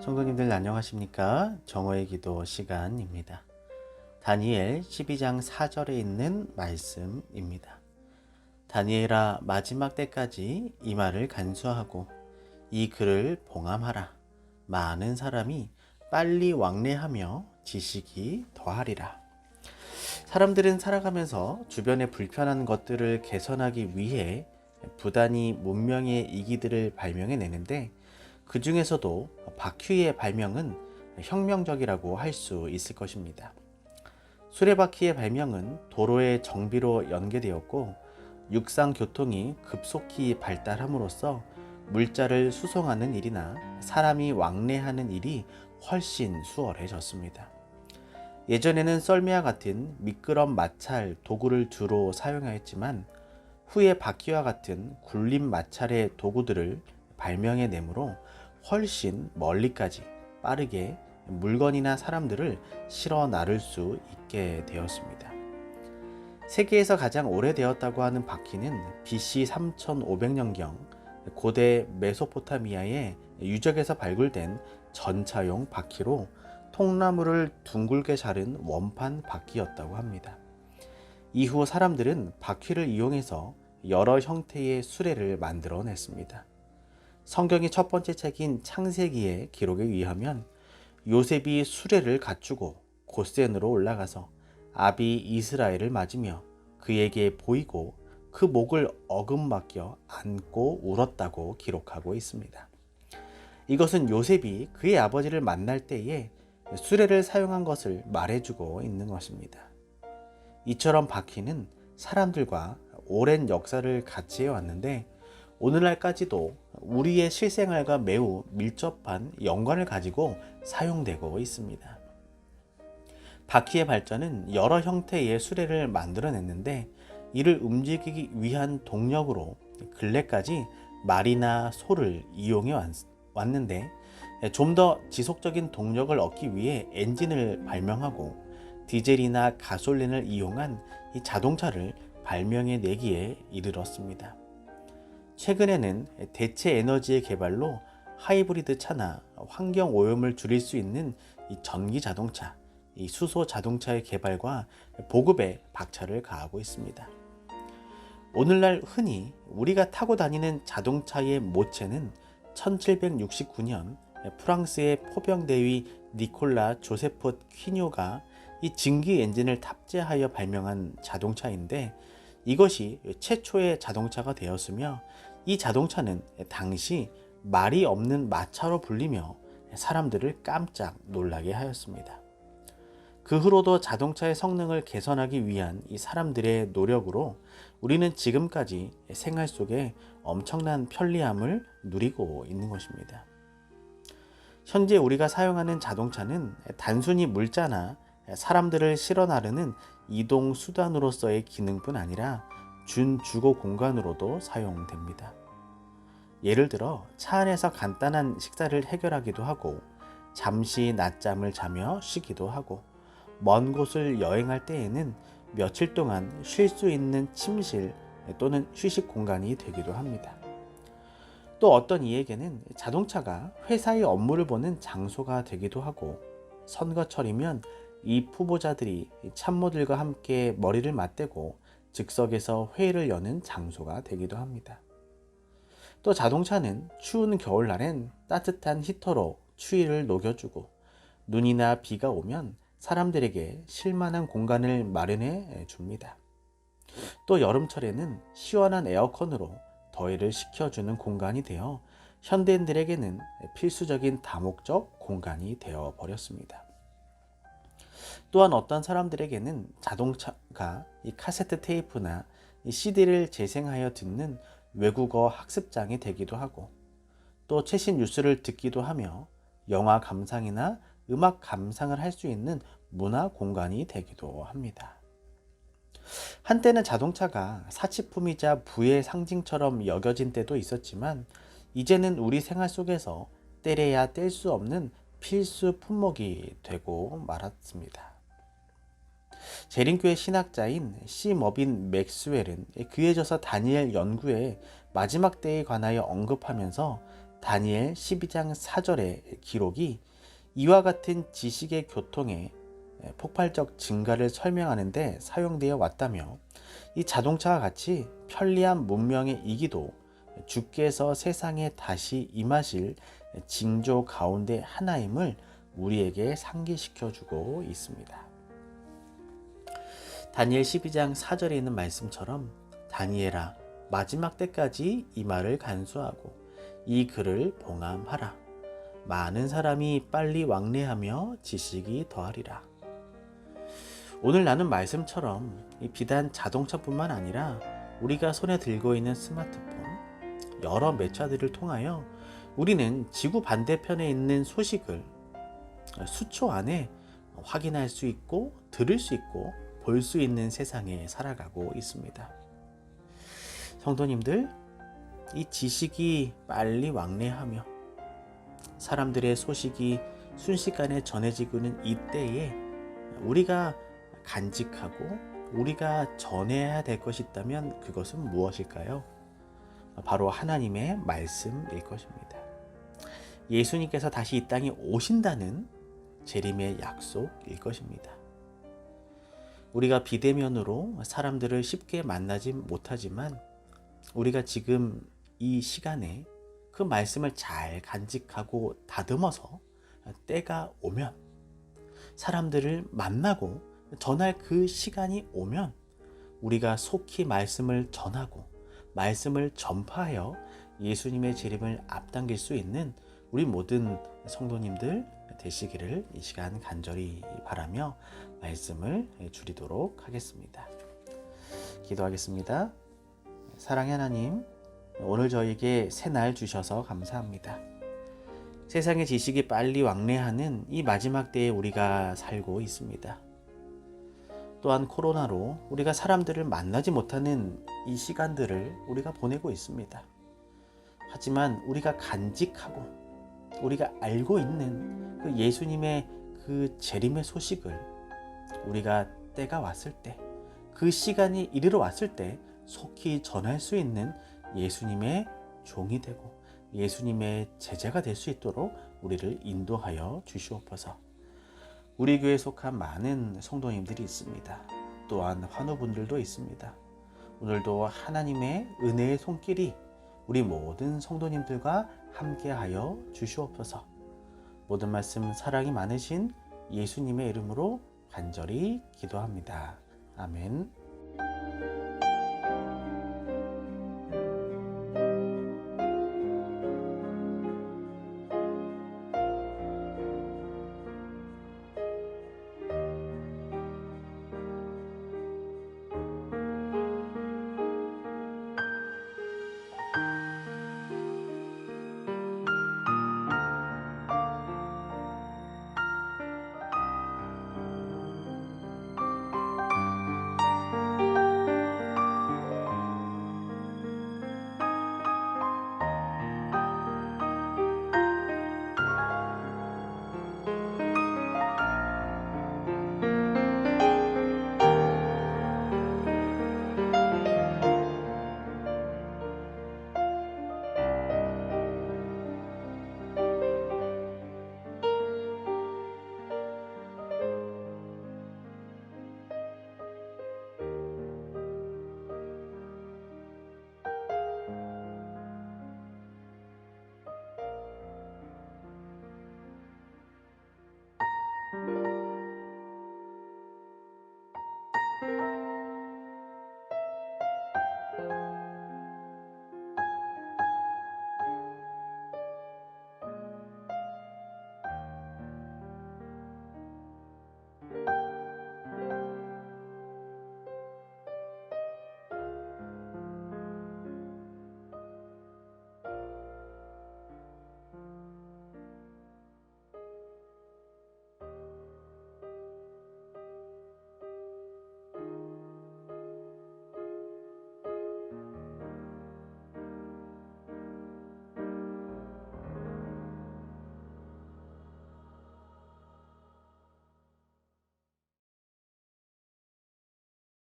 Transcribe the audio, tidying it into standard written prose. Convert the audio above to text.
성도님들 안녕하십니까? 정오의 기도 시간입니다. 다니엘 12장 4절에 있는 말씀입니다. 다니엘아, 마지막 때까지 이 말을 간수하고 이 글을 봉함하라. 많은 사람이 빨리 왕래하며 지식이 더하리라. 사람들은 살아가면서 주변의 불편한 것들을 개선하기 위해 부단히 문명의 이기들을 발명해내는데, 그 중에서도 바퀴의 발명은 혁명적이라고 할 수 있을 것입니다. 수레바퀴의 발명은 도로의 정비로 연계되었고, 육상 교통이 급속히 발달함으로써 물자를 수송하는 일이나 사람이 왕래하는 일이 훨씬 수월해졌습니다. 예전에는 썰매와 같은 미끄럼 마찰 도구를 주로 사용하였지만, 후에 바퀴와 같은 굴림 마찰의 도구들을 발명해내므로 훨씬 멀리까지 빠르게 물건이나 사람들을 실어 나를 수 있게 되었습니다. 세계에서 가장 오래되었다고 하는 바퀴는 BC 3500년경 고대 메소포타미아의 유적에서 발굴된 전차용 바퀴로 통나무를 둥글게 자른 원판 바퀴였다고 합니다. 이후 사람들은 바퀴를 이용해서 여러 형태의 수레를 만들어냈습니다. 성경의 첫 번째 책인 창세기의 기록에 의하면 요셉이 수레를 갖추고 고센으로 올라가서 아비 이스라엘을 맞으며 그에게 보이고 그 목을 어금맞겨 안고 울었다고 기록하고 있습니다. 이것은 요셉이 그의 아버지를 만날 때에 수레를 사용한 것을 말해주고 있는 것입니다. 이처럼 바퀴는 사람들과 오랜 역사를 같이 해왔는데, 오늘날까지도 우리의 실생활과 매우 밀접한 연관을 가지고 사용되고 있습니다. 바퀴의 발전은 여러 형태의 수레를 만들어냈는데, 이를 움직이기 위한 동력으로 근래까지 말이나 소를 이용해 왔는데, 좀 더 지속적인 동력을 얻기 위해 엔진을 발명하고 디젤이나 가솔린을 이용한 이 자동차를 발명해내기에 이르렀습니다. 최근에는 대체 에너지의 개발로 하이브리드 차나 환경 오염을 줄일 수 있는 이 전기 자동차, 이 수소 자동차의 개발과 보급에 박차를 가하고 있습니다. 오늘날 흔히 우리가 타고 다니는 자동차의 모체는 1769년 프랑스의 포병대위 니콜라 조세프 퀴뇨가 이 증기 엔진을 탑재하여 발명한 자동차인데, 이것이 최초의 자동차가 되었으며, 이 자동차는 당시 말이 없는 마차로 불리며 사람들을 깜짝 놀라게 하였습니다. 그 후로도 자동차의 성능을 개선하기 위한 이 사람들의 노력으로 우리는 지금까지 생활 속에 엄청난 편리함을 누리고 있는 것입니다. 현재 우리가 사용하는 자동차는 단순히 물자나 사람들을 실어 나르는 이동 수단으로서의 기능뿐 아니라 준주거 공간으로도 사용됩니다. 예를 들어 차 안에서 간단한 식사를 해결하기도 하고, 잠시 낮잠을 자며 쉬기도 하고, 먼 곳을 여행할 때에는 며칠 동안 쉴 수 있는 침실 또는 휴식 공간이 되기도 합니다. 또 어떤 이에게는 자동차가 회사의 업무를 보는 장소가 되기도 하고, 선거철이면 이 후보자들이 참모들과 함께 머리를 맞대고 즉석에서 회의를 여는 장소가 되기도 합니다. 또 자동차는 추운 겨울날엔 따뜻한 히터로 추위를 녹여주고, 눈이나 비가 오면 사람들에게 쉴만한 공간을 마련해 줍니다. 또 여름철에는 시원한 에어컨으로 더위를 식혀주는 공간이 되어 현대인들에게는 필수적인 다목적 공간이 되어 버렸습니다. 또한 어떤 사람들에게는 자동차가 이 카세트 테이프나 이 CD를 재생하여 듣는 외국어 학습장이 되기도 하고, 또 최신 뉴스를 듣기도 하며 영화 감상이나 음악 감상을 할 수 있는 문화 공간이 되기도 합니다. 한때는 자동차가 사치품이자 부의 상징처럼 여겨진 때도 있었지만, 이제는 우리 생활 속에서 떼려야 뗄 수 없는 필수 품목이 되고 말았습니다. 재림교회 신학자인 C. 머빈 맥스웰은 그에 져서 다니엘 연구의 마지막 때에 관하여 언급하면서 다니엘 12장 4절의 기록이 이와 같은 지식의 교통에 폭발적 증가를 설명하는 데 사용되어 왔다며, 이 자동차와 같이 편리한 문명의 이기도 주께서 세상에 다시 임하실 징조 가운데 하나임을 우리에게 상기시켜 주고 있습니다. 다니엘 12장 4절에 있는 말씀처럼 다니엘아 마지막 때까지 이 말을 간수하고 이 글을 봉함하라. 많은 사람이 빨리 왕래하며 지식이 더하리라. 오늘 나눈 말씀처럼 비단 자동차뿐만 아니라 우리가 손에 들고 있는 스마트폰, 여러 매체들을 통하여 우리는 지구 반대편에 있는 소식을 수초 안에 확인할 수 있고 들을 수 있고 볼 수 있는 세상에 살아가고 있습니다. 성도님들, 이 지식이 빨리 왕래하며 사람들의 소식이 순식간에 전해지고는 이때에 우리가 간직하고 우리가 전해야 될 것이 있다면 그것은 무엇일까요? 바로 하나님의 말씀일 것입니다. 예수님께서 다시 이 땅에 오신다는 재림의 약속일 것입니다. 우리가 비대면으로 사람들을 쉽게 만나지 못하지만 우리가 지금 이 시간에 그 말씀을 잘 간직하고 다듬어서 때가 오면, 사람들을 만나고 전할 그 시간이 오면 우리가 속히 말씀을 전하고 말씀을 전파하여 예수님의 재림을 앞당길 수 있는 우리 모든 성도님들 되시기를 이 시간 간절히 바라며 말씀을 줄이도록 하겠습니다. 기도하겠습니다. 사랑의 하나님, 오늘 저에게 새 날 주셔서 감사합니다. 세상의 지식이 빨리 왕래하는 이 마지막 때에 우리가 살고 있습니다. 또한 코로나로 우리가 사람들을 만나지 못하는 이 시간들을 우리가 보내고 있습니다. 하지만 우리가 간직하고 우리가 알고 있는 그 예수님의 그 재림의 소식을 우리가 때가 왔을 때, 그 시간이 이르러 왔을 때 속히 전할 수 있는 예수님의 종이 되고 예수님의 제자가 될 수 있도록 우리를 인도하여 주시옵소서. 우리 교회에 속한 많은 성도님들이 있습니다. 또한 환우분들도 있습니다. 오늘도 하나님의 은혜의 손길이 우리 모든 성도님들과 함께하여 주시옵소서. 모든 말씀 사랑이 많으신 예수님의 이름으로 간절히 기도합니다. 아멘.